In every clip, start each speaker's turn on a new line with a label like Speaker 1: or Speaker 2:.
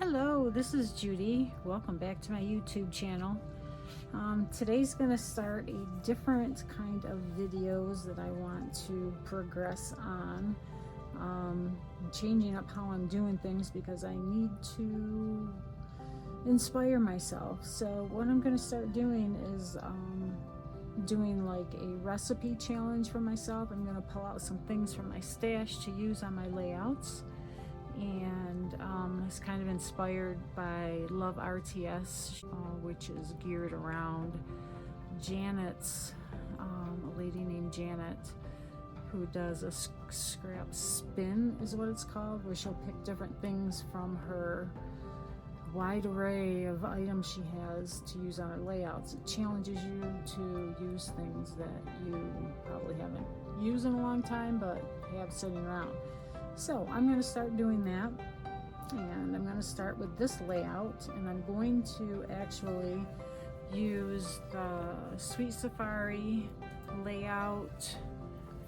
Speaker 1: Hello, this is Judy. Welcome back to my YouTube channel. Today's going to start a different kind of videos that I want to progress on. Changing up how I'm doing things because I need to inspire myself. So what I'm going to start doing is doing like a recipe challenge for myself. I'm going to pull out some things from my stash to use on my layouts. And it's kind of inspired by Love RTS, which is geared around Janet's, a lady named Janet, who does a scrap spin is what it's called, where she'll pick different things from her wide array of items she has to use on her layouts. It challenges you to use things that you probably haven't used in a long time but have sitting around. So I'm going to start doing that, and I'm going to start with this layout, and I'm going to actually use the Sweet Safari layout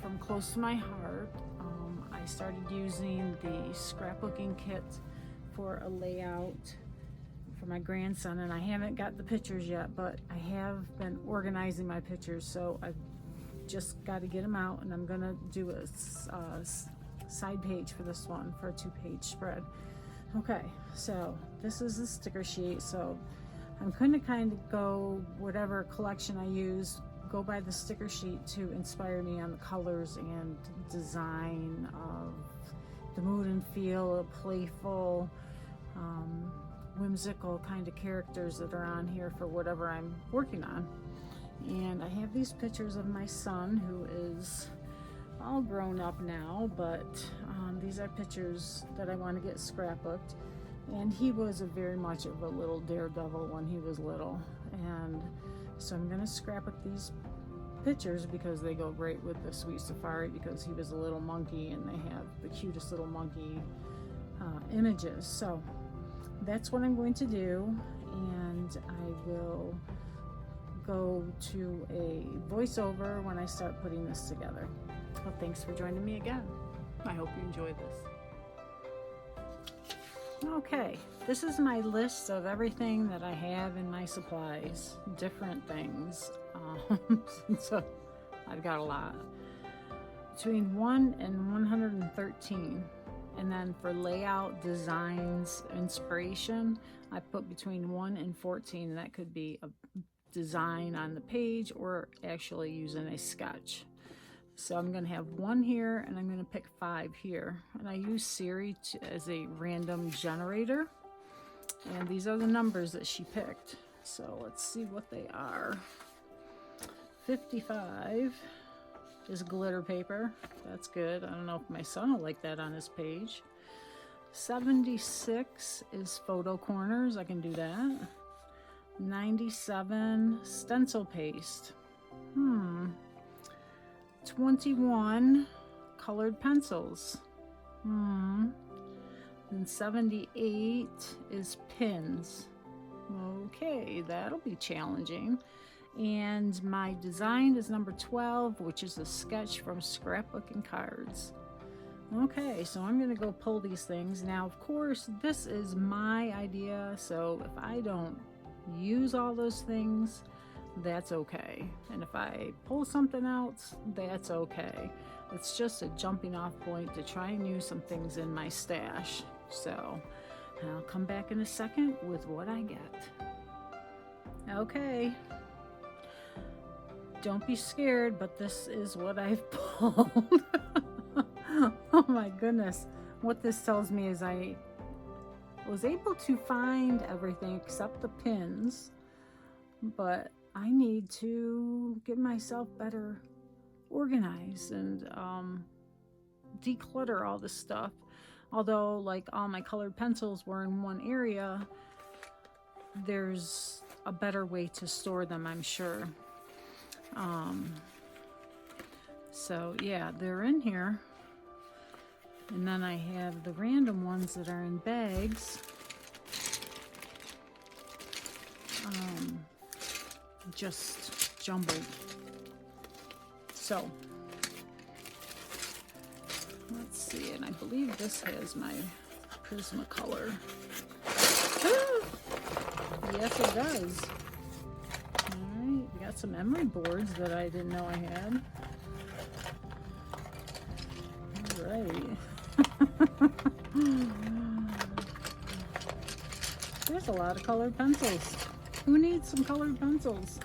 Speaker 1: from close to my heart. I started using the scrapbooking kit for a layout for my grandson, and I haven't got the pictures yet, but I have been organizing my pictures, so I've just got to get them out, and I'm going to do a side page for this one for a 2-page spread. Okay, so this is the sticker sheet, so I'm going to kind of go whatever collection I use, go by the sticker sheet to inspire me on the colors and design of the mood and feel of playful, whimsical kind of characters that are on here for whatever I'm working on. And I have these pictures of my son, who is all grown up now, but these are pictures that I want to get scrapbooked, and he was very much of a little daredevil when he was little, and so I'm going to scrapbook these pictures because they go great with the Sweet Safari, because he was a little monkey and they have the cutest little monkey images. So that's what I'm going to do, and I will go to a voiceover when I start putting this together. Well, thanks for joining me again. I hope you enjoyed this. Okay, this is my list of everything that I have in my supplies, different things. So I've got a lot. Between 1 and 113. And then for layout, designs, inspiration, I put between 1 and 14, and that could be a design on the page or actually using a sketch. So I'm going to have 1 here, and I'm going to pick 5 here. And I use Siri as a random generator. And these are the numbers that she picked. So let's see what they are. 55 is glitter paper. That's good. I don't know if my son will like that on his page. 76 is photo corners. I can do that. 97 stencil paste. 21 colored pencils. And 78 is pins. Okay, that'll be challenging. And my design is number 12, which is a sketch from scrapbooking cards. Okay, so I'm going to go pull these things. Now, of course, this is my idea, so if I don't use all those things, that's okay. And if I pull something else, that's okay. It's just a jumping off point to try and use some things in my stash. So I'll come back in a second with what I get. Okay. Don't be scared, but this is what I've pulled. Oh my goodness. What this tells me is I was able to find everything except the pins, but I need to get myself better organized and declutter all this stuff. Although, like, all my colored pencils were in one area, there's a better way to store them, I'm sure. So yeah, they're in here. And then I have the random ones that are in bags. Just jumbled. So let's see, and I believe this has my Prismacolor. Yes, it does. Alright, we got some emery boards that I didn't know I had. Alright. There's a lot of colored pencils. Who needs some colored pencils?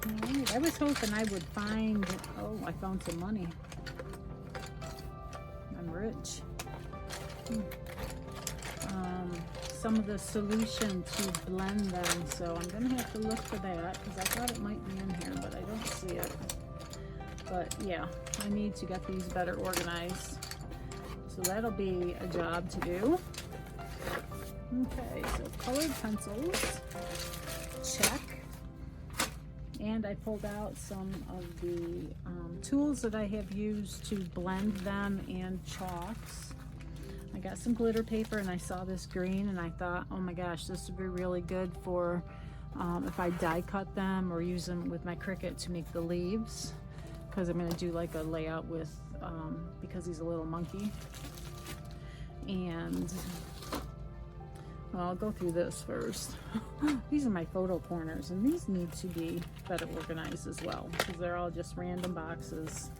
Speaker 1: Alright, I was hoping I would find... Oh, I found some money. I'm rich. Some of the solution to blend them, so I'm gonna have to look for that because I thought it might be in here, but I don't see it. But yeah, I need to get these better organized, so that'll be a job to do. Okay, so colored pencils, check. And I pulled out some of the tools that I have used to blend them and chalks. I got some glitter paper and I saw this green and I thought, oh my gosh, this would be really good for if I die cut them or use them with my Cricut to make the leaves, because I'm going to do like a layout with, because he's a little monkey. And well, I'll go through this first. These are my photo corners and these need to be better organized as well because they're all just random boxes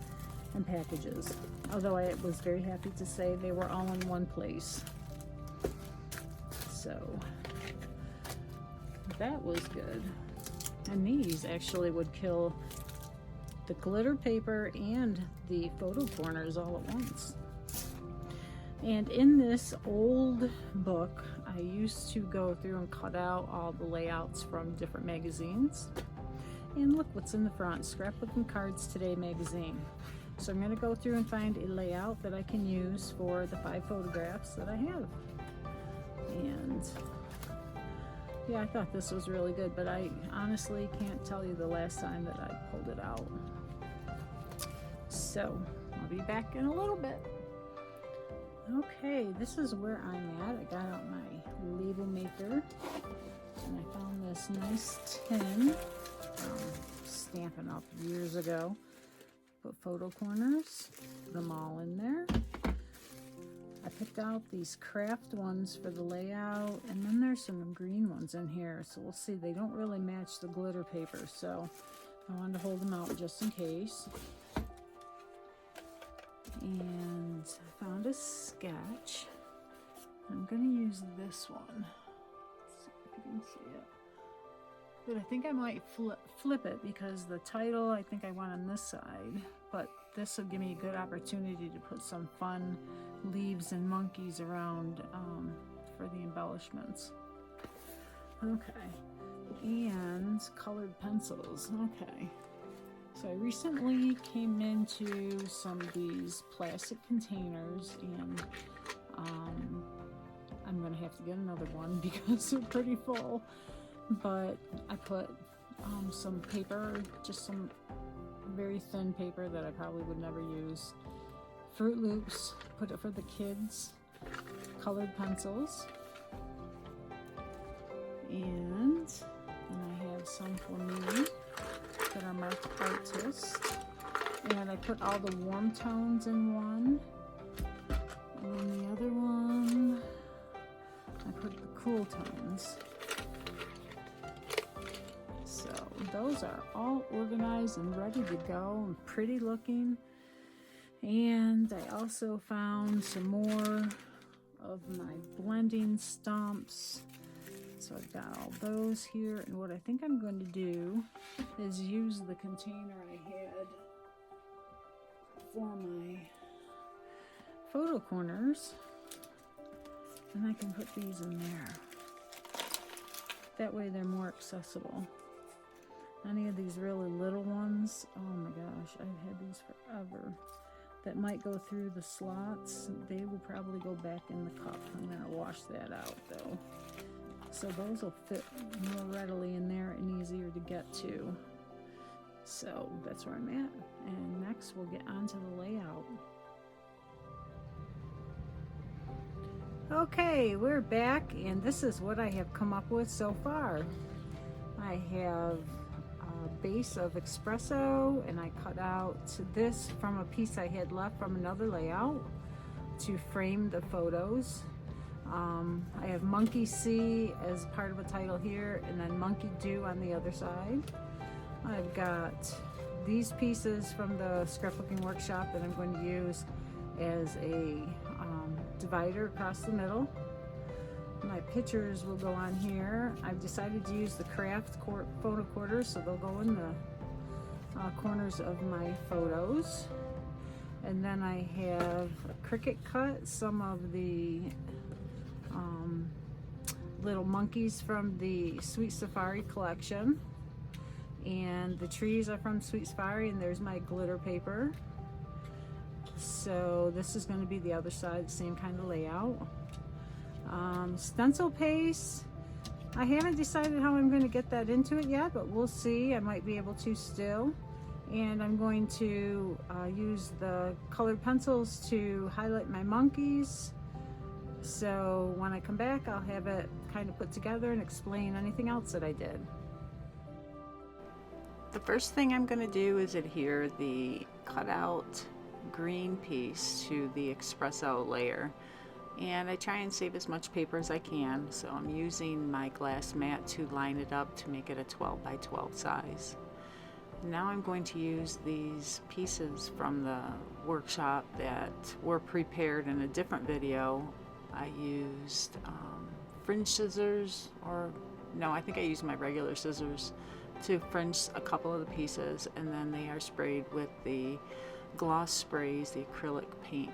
Speaker 1: and packages, although I was very happy to say they were all in one place, so that was good. And these actually would kill the glitter paper and the photo corners all at once. And in this old book, I used to go through and cut out all the layouts from different magazines. And look what's in the front, Scrapbooking Cards Today magazine. So I'm going to go through and find a layout that I can use for the 5 photographs that I have. And yeah, I thought this was really good, but I honestly can't tell you the last time that I pulled it out. So I'll be back in a little bit. Okay, this is where I'm at. I got out my label maker and I found this nice tin, Stampin' Up! Years ago. Put photo corners, put them all in there. I picked out these craft ones for the layout, and then there's some green ones in here, so we'll see. They don't really match the glitter paper, so I wanted to hold them out just in case. And I found a sketch. I'm going to use this one. Let's see if you can see it. But I think I might flip it because the title I think I want on this side, but this will give me a good opportunity to put some fun leaves and monkeys around for the embellishments. Okay, and colored pencils. Okay, so I recently came into some of these plastic containers, and I'm gonna have to get another one because they're pretty full. But I put some paper, just some very thin paper that I probably would never use. Fruit Loops, put it for the kids. Colored pencils. And I have some for me that are marked artist. And I put all the warm tones in one. And then the other one, I put the cool tones. Those are all organized and ready to go and pretty looking. And I also found some more of my blending stumps. So I've got all those here. And what I think I'm going to do is use the container I had for my photo corners. And I can put these in there. That way they're more accessible. Any of these really little ones, oh my gosh, I've had these forever, that might go through the slots. They will probably go back in the cup. I'm going to wash that out though. So those will fit more readily in there and easier to get to. So that's where I'm at. And next we'll get onto the layout. Okay, we're back, and this is what I have come up with so far. I have base of espresso, and I cut out this from a piece I had left from another layout to frame the photos. I have Monkey See as part of a title here, and then Monkey Do on the other side. I've got these pieces from the scrapbooking workshop that I'm going to use as a divider across the middle. My pictures will go on here. I've decided to use the craft photo quarters, so they'll go in the corners of my photos. And then I have a Cricut cut some of the little monkeys from the Sweet Safari collection, and the trees are from Sweet Safari, and there's my glitter paper. So this is going to be the other side, the same kind of layout. Stencil paste, I haven't decided how I'm going to get that into it yet, but we'll see. I might be able to still. And I'm going to use the colored pencils to highlight my monkeys. So when I come back, I'll have it kind of put together and explain anything else that I did.
Speaker 2: The first thing I'm going to do is adhere the cutout green piece to the espresso layer. And I try and save as much paper as I can, so I'm using my glass mat to line it up to make it a 12 by 12 size. Now I'm going to use these pieces from the workshop that were prepared in a different video. I used fringe scissors, or no, I think I used my regular scissors to fringe a couple of the pieces, and then they are sprayed with the gloss sprays, the acrylic paint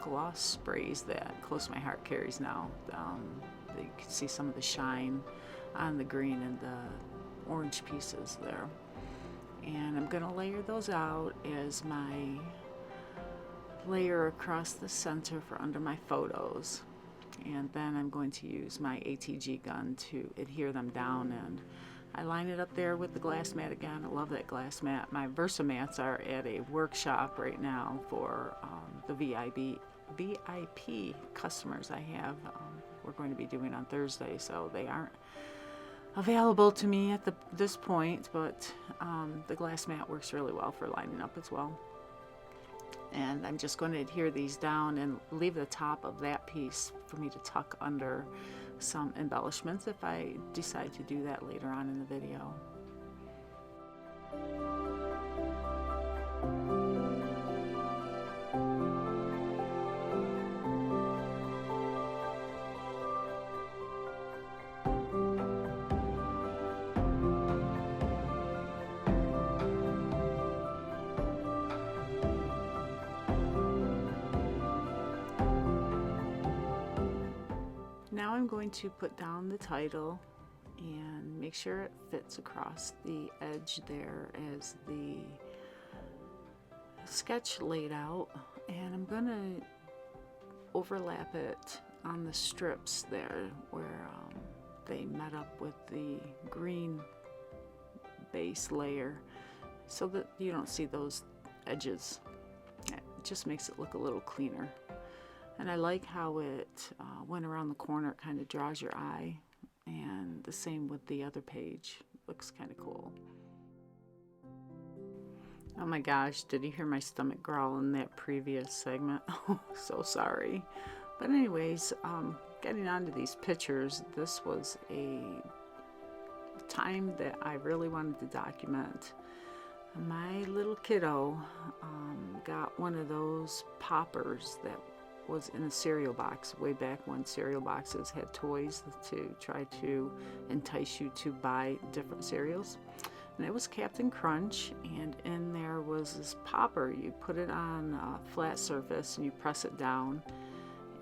Speaker 2: gloss sprays that Close to My Heart carries now. You can see some of the shine on the green and the orange pieces there. And I'm going to layer those out as my layer across the center for under my photos. And then I'm going to use my ATG gun to adhere them down, and I line it up there with the glass mat again. I love that glass mat. My Versa mats are at a workshop right now for the VIP customers I have. We're going to be doing on Thursday, so they aren't available to me at this point, but the glass mat works really well for lining up as well. And I'm just going to adhere these down and leave the top of that piece for me to tuck under some embellishments if I decide to do that later on in the video. Now I'm going to put down the title and make sure it fits across the edge there as the sketch laid out, and I'm going to overlap it on the strips there where they met up with the green base layer, so that you don't see those edges. It just makes it look a little cleaner. And I like how it went around the corner. It kind of draws your eye, and the same with the other page. Looks kind of cool. Oh my gosh, did you hear my stomach growl in that previous segment? Oh, so sorry. But anyways, getting onto these pictures, this was a time that I really wanted to document. My little kiddo got one of those poppers that was in a cereal box way back when cereal boxes had toys to try to entice you to buy different cereals. And it was Captain Crunch, and in there was this popper. You put it on a flat surface and you press it down,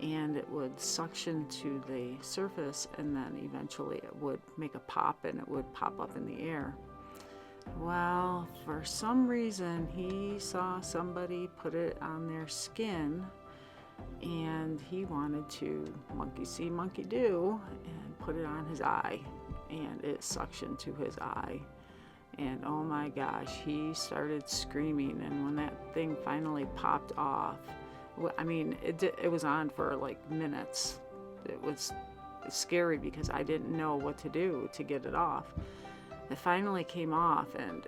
Speaker 2: and it would suction to the surface, and then eventually it would make a pop and it would pop up in the air. Well, for some reason he saw somebody put it on their skin, and he wanted to monkey see, monkey do, and put it on his eye, and it suctioned to his eye. And oh my gosh, he started screaming. And when that thing finally popped off, I mean, it was on for like minutes. It was scary because I didn't know what to do to get it off. It finally came off, and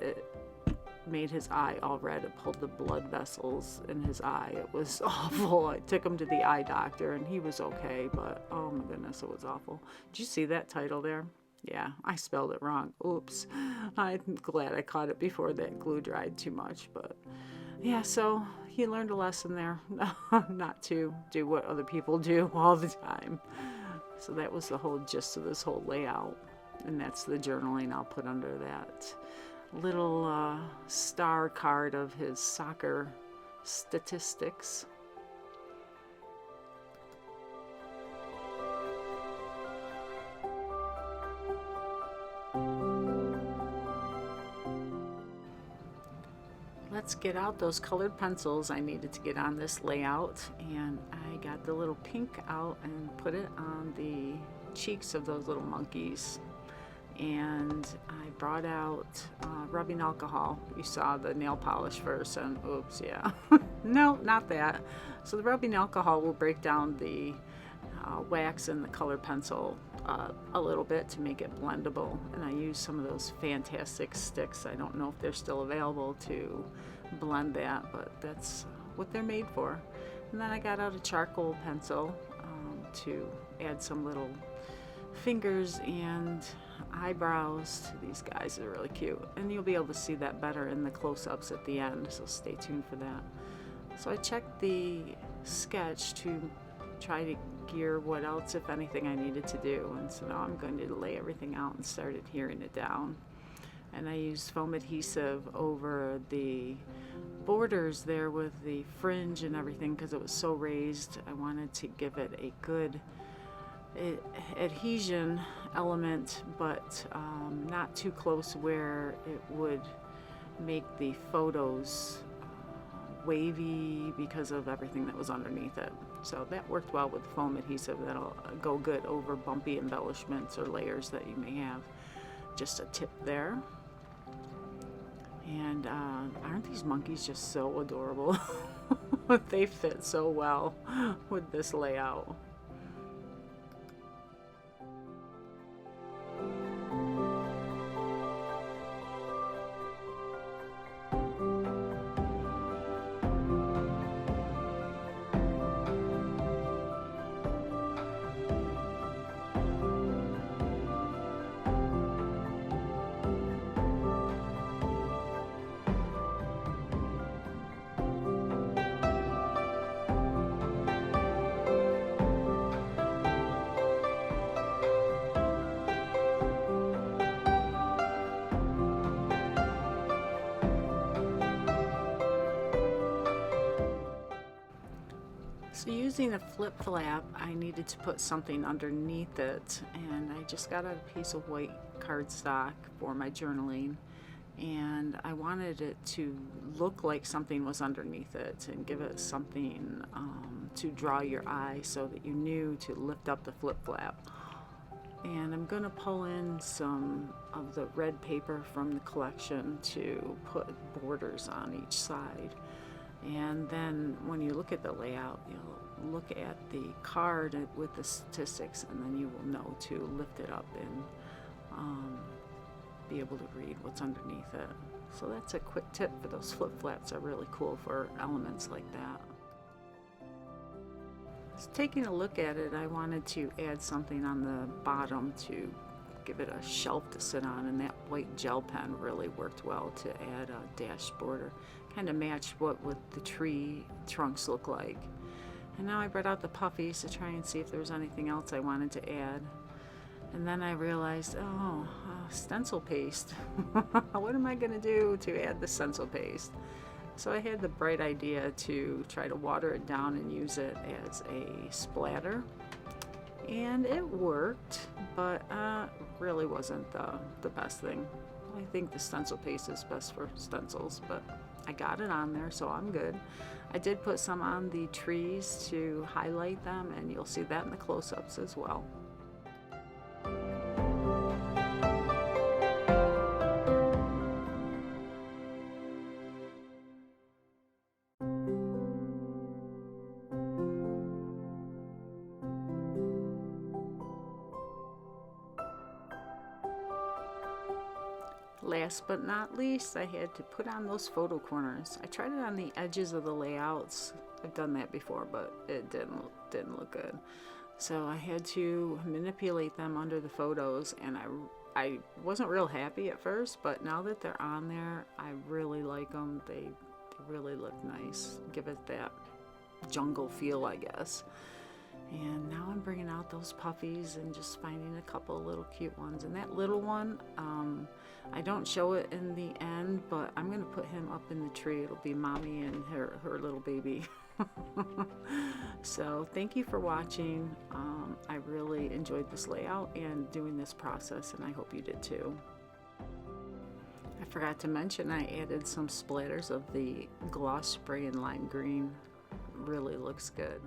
Speaker 2: made his eye all red. It pulled the blood vessels in his eye. It was awful. I took him to the eye doctor and he was okay, but oh my goodness, it was awful. Did you see that title there? Yeah, I spelled it wrong. Oops. I'm glad I caught it before that glue dried too much, but yeah, so he learned a lesson there. Not to do what other people do all the time. So that was the whole gist of this whole layout. And that's the journaling I'll put under that little star card of his soccer statistics. Let's get out those colored pencils I needed to get on this layout, and I got the little pink out and put it on the cheeks of those little monkeys. And I brought out rubbing alcohol. You saw the nail polish first, and oops, yeah. No, not that. So the rubbing alcohol will break down the wax and the color pencil a little bit to make it blendable. And I used some of those fantastic sticks. I don't know if they're still available to blend that, but that's what they're made for. And then I got out a charcoal pencil to add some little fingers and eyebrows to these guys. They're really cute, and you'll be able to see that better in the close-ups at the end, so stay tuned for that. So I checked the sketch to try to gear what else, if anything, I needed to do, and so now I'm going to lay everything out and start adhering it down. And I used foam adhesive over the borders there with the fringe and everything because it was so raised. I wanted to give it a good adhesion element, but not too close where it would make the photos wavy because of everything that was underneath it. So that worked well with foam adhesive. That'll go good over bumpy embellishments or layers that you may have. Just a tip there. And aren't these monkeys just so adorable? They fit so well with this layout. So using a flip flap, I needed to put something underneath it, and I just got a piece of white cardstock for my journaling, and I wanted it to look like something was underneath it and give it something to draw your eye so that you knew to lift up the flip flap. And I'm going to pull in some of the red paper from the collection to put borders on each side. And then when you look at the layout, you'll look at the card with the statistics, and then you will know to lift it up and be able to read what's underneath it. So that's a quick tip for those flip flaps. Are really cool for elements like that. So taking a look at it, I wanted to add something on the bottom to give it a shelf to sit on, and that white gel pen really worked well to add a dash border. Kind of matched what the tree trunks look like. And now I brought out the puffies to try and see if there was anything else I wanted to add. And then I realized, stencil paste. What am I going to do to add the stencil paste? So I had the bright idea to try to water it down and use it as a splatter. And it worked, but really wasn't the best thing. I think the stencil paste is best for stencils, but I got it on there, so I'm good. I did put some on the trees to highlight them, and you'll see that in the close-ups as well. last but not least, I had to put on those photo corners. I tried it on the edges of the layouts. I've done that before, but it didn't look good. So I had to manipulate them under the photos, and I wasn't real happy at first, but now that they're on there, I really like them. They really look nice. Give it that jungle feel, I guess. And now I'm bringing out those puppies and just finding a couple of little cute ones. And that little one, I don't show it in the end, but I'm going to put him up in the tree. It'll be mommy and her little baby. So thank you for watching. I really enjoyed this layout and doing this process, and I hope you did too. I forgot to mention I added some splatters of the gloss spray in lime green. Really looks good.